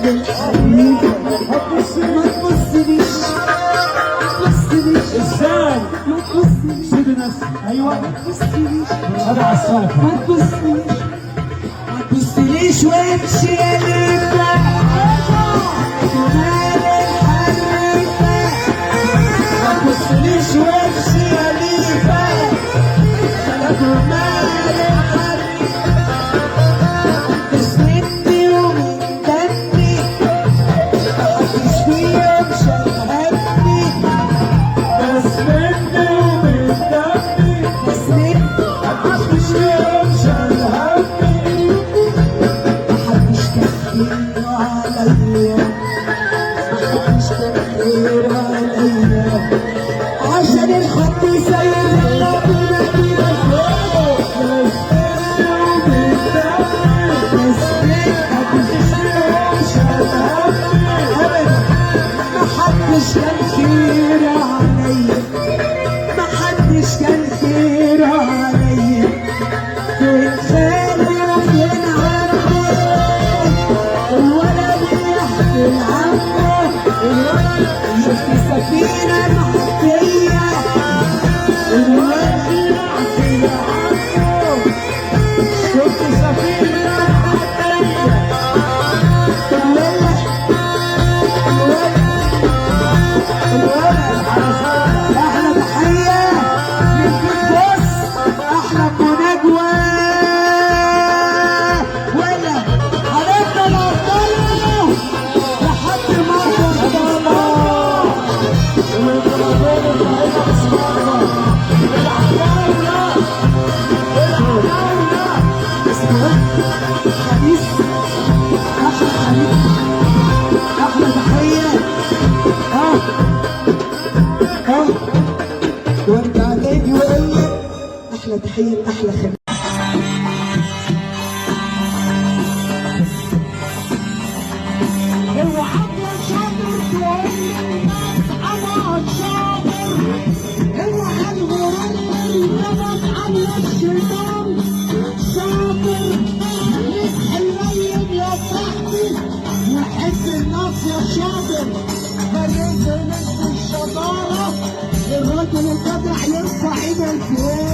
للحبيبة ما تبصليش ازاي؟ ما تبصليش سيبي نفسك. ايوه ما تبصليش هذا على السلف. ما تبصليش ما تبصليش وامشي يا ليفا جمال الحريفة ما تبصليش وامشي يا ليفا جمال الحريفة تسندني ومن دمي محدش فيهم شبهني تسندني ومن دمي تسندني محدش فيهم شبهني. محدش كتير عليا محدش كتير عليا عشان الخط ساير يلا بينا بينا فوق تسندني ومن دمي محدش فيهم شبهني أبدا محدش كان خير عليا محدش كان خير عليا فين خالي وفين عمي الولد يحكي عمه شفت سفينة محكية الولد يحكي عمه شفت سفينة محكية الولد احلى تحية للبيت بص احلى مناجوة ولا هنفضل افضله لحد ما توصلنا خميس احلى خميس احلى تحية وارجع تاني واقول لك احلى تحية احلى خميس الوعد يا شاطر تقول للناس انا شاطر اوعى الغرور يضربك على الشيطان شاطر خليك حنين يا صاحبي وحب الناس يا شاطر فريق نصف الشطارة الراجل الجدع يرفع ايده لفوق